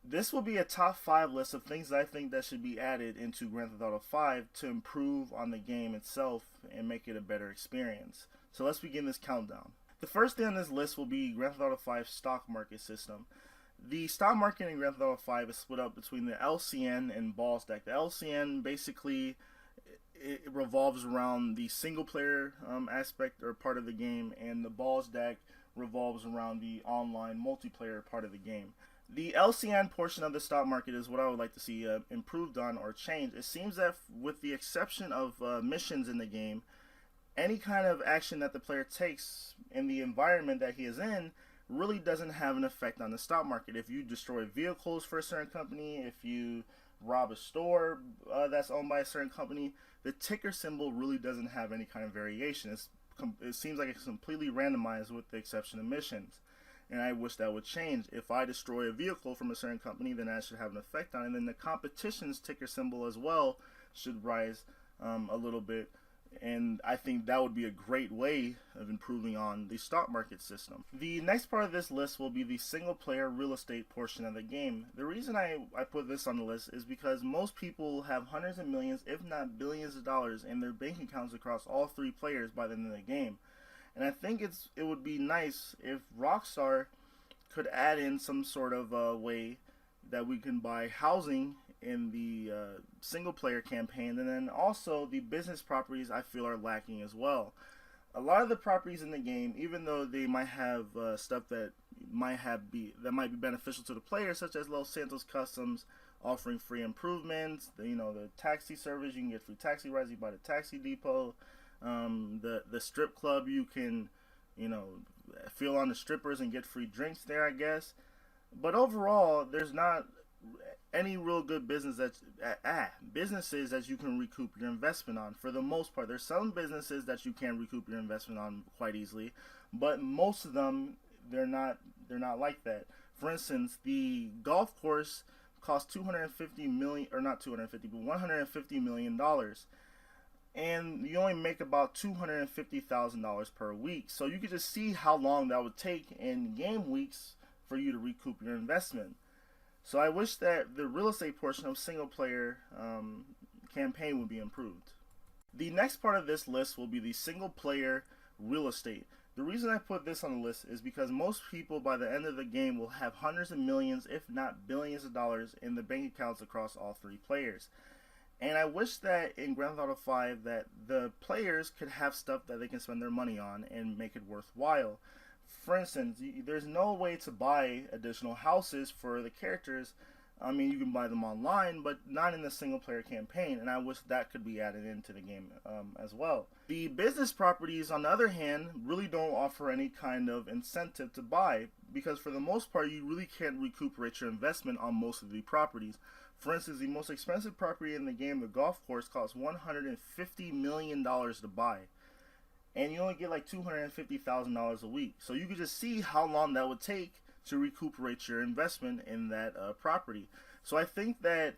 This will be a top 5 list of things that I think that should be added into Grand Theft Auto 5 to improve on the game itself and make it a better experience. So let's begin this countdown. The first thing on this list will be Grand Theft Auto 5 stock market system. The stock market in Grand Theft Auto 5 is split up between the LCN and balls deck. The LCN basically it revolves around the single player aspect or part of the game, and the balls deck revolves around the online multiplayer part of the game. The LCN portion of the stock market is what I would like to see improved on or changed. It seems that with the exception of missions in the game, any kind of action that the player takes in the environment that he is in really doesn't have an effect on the stock market. If you destroy vehicles for a certain company, if you rob a store that's owned by a certain company, the ticker symbol really doesn't have any kind of variation. It seems like it's completely randomized with the exception of missions. And I wish that would change. If I destroy a vehicle from a certain company, then that should have an effect on it. And then the competition's ticker symbol as well should rise a little bit. And I think that would be a great way of improving on the stock market system. The next part of this list will be the single player real estate portion of the game. The reason I put this on the list is because most people have hundreds of millions, if not billions of dollars in their bank accounts across all 3 players by the end of the game. And I think it would be nice if Rockstar could add in some sort of way that we can buy housing in the single player campaign, and then also the business properties I feel are lacking as well. A lot of the properties in the game, even though they might have stuff that might be beneficial to the player, such as Los Santos Customs offering free improvements, the taxi service, you can get free taxi rides, you buy the taxi depot, the strip club, you can feel on the strippers and get free drinks there, I guess. But overall, there's not any real good businesses that you can recoup your investment on. For the most part, there's some businesses that you can recoup your investment on quite easily, but most of them they're not like that. For instance, the golf course costs 250 million, or not 250, but 150 million dollars, and you only make about $250,000 per week. So you could just see how long that would take in game weeks for you to recoup your investment. So I wish that the real estate portion of single player campaign would be improved. The next part of this list will be the single player real estate. The reason I put this on the list is because most people by the end of the game will have hundreds of millions, if not billions of dollars in the bank accounts across all 3 players. And I wish that in Grand Theft Auto 5 that the players could have stuff that they can spend their money on and make it worthwhile. For instance, there's no way to buy additional houses for the characters. I mean, you can buy them online, but not in the single player campaign, and I wish that could be added into the game as well. The business properties, on the other hand, really don't offer any kind of incentive to buy, because for the most part, you really can't recuperate your investment on most of the properties. For instance, the most expensive property in the game, the golf course, costs $150 million to buy. And you only get like $250,000 a week. So you can just see how long that would take to recuperate your investment in that property. So I think that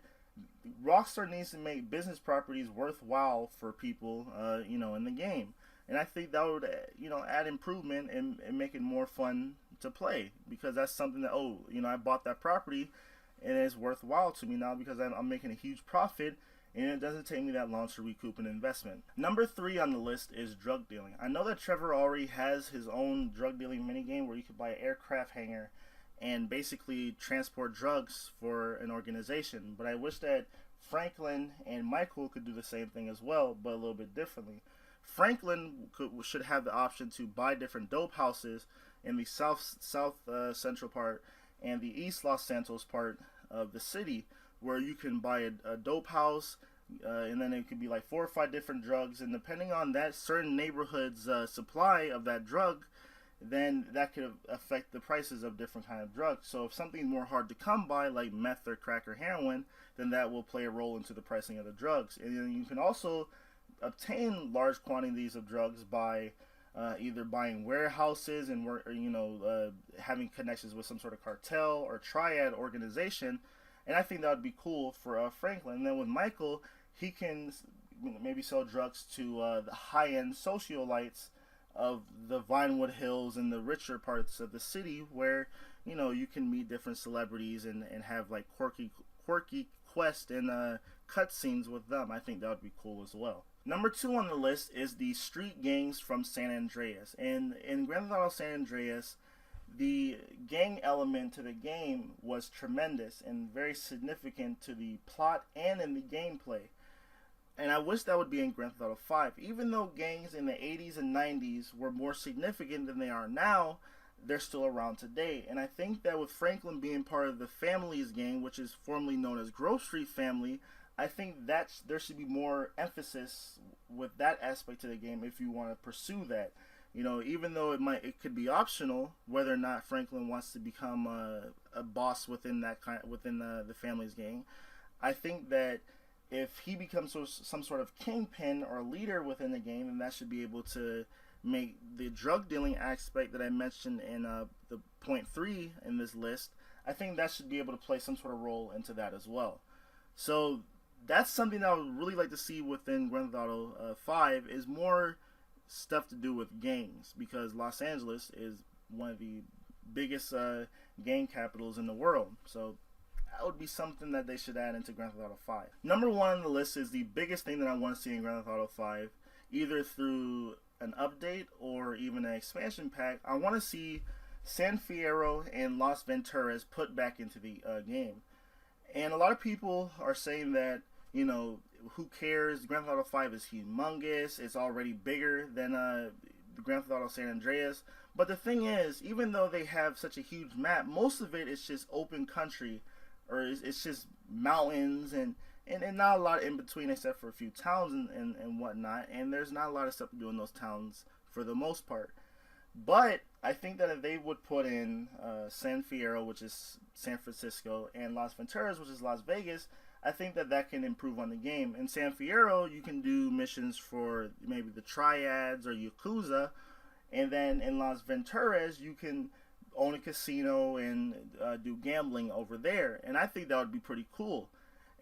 Rockstar needs to make business properties worthwhile for people, in the game. And I think that would, add improvement and make it more fun to play. Because that's something that, I bought that property and it's worthwhile to me now because I'm making a huge profit. And it doesn't take me that long to recoup an investment. Number 3 on the list is drug dealing. I know that Trevor already has his own drug dealing minigame where you could buy an aircraft hangar and basically transport drugs for an organization. But I wish that Franklin and Michael could do the same thing as well, but a little bit differently. Franklin should have the option to buy different dope houses in the south central part and the east Los Santos part of the city, where you can buy a dope house, and then it could be like 4 or 5 different drugs, and depending on that certain neighborhood's supply of that drug, then that could affect the prices of different kind of drugs. So if something's more hard to come by, like meth or crack or heroin, then that will play a role into the pricing of the drugs. And then you can also obtain large quantities of drugs by either buying warehouses and having connections with some sort of cartel or triad organization. And I think that would be cool for Franklin. And then with Michael, he can maybe sell drugs to the high-end socialites of the Vinewood Hills and the richer parts of the city, where you know, you can meet different celebrities and have like quirky quest and cutscenes with them. I think that would be cool as well. Number 2 on the list is the street gangs from San Andreas. And in Grand Theft Auto San Andreas, the gang element to the game was tremendous and very significant to the plot and in the gameplay. And I wish that would be in Grand Theft Auto 5. Even though gangs in the 80s and 90s were more significant than they are now, they're still around today. And I think that with Franklin being part of the Family's gang, which is formerly known as Grove Street Family, I think that there should be more emphasis with that aspect of the game if you want to pursue that. You know, even though it could be optional whether or not Franklin wants to become a boss within the Family's gang. I think that if he becomes some sort of kingpin or leader within the game, then that should be able to make the drug dealing aspect that I mentioned in the point 3 in this list. I think that should be able to play some sort of role into that as well. So that's something that I would really like to see within Grand Theft Auto 5 is more stuff to do with gangs, because Los Angeles is one of the biggest gang capitals in the world. So that would be something that they should add into Grand Theft Auto 5. Number 1 on the list is the biggest thing that I want to see in Grand Theft Auto 5, either through an update or even an expansion pack. I want to see San Fierro and Las Venturas put back into the game. And a lot of people are saying that, you know, who cares? Grand Theft Auto 5 is humongous. It's already bigger than Grand Theft Auto San Andreas. But the thing is, even though they have such a huge map, most of it is just open country, or it's just mountains and not a lot in between except for a few towns and whatnot. And there's not a lot of stuff to do in those towns for the most part. But I think that if they would put in San Fierro, which is San Francisco, and Las Venturas, which is Las Vegas, I think that that can improve on the game. In San Fierro, you can do missions for maybe the Triads or Yakuza, and then in Las Venturas, you can own a casino and do gambling over there. And I think that would be pretty cool.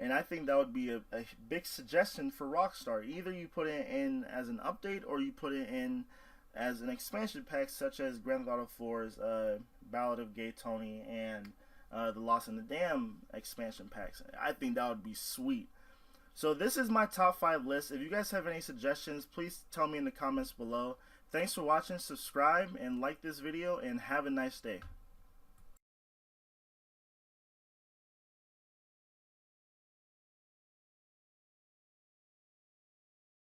And I think that would be a big suggestion for Rockstar. Either you put it in as an update or you put it in as an expansion pack, such as Grand Theft Auto 4's Ballad of Gay Tony and the Lost in the Dam expansion packs. I think that would be sweet. So this is my top 5 list. If you guys have any suggestions, please tell me in the comments below. Thanks for watching, subscribe, and like this video, and have a nice day.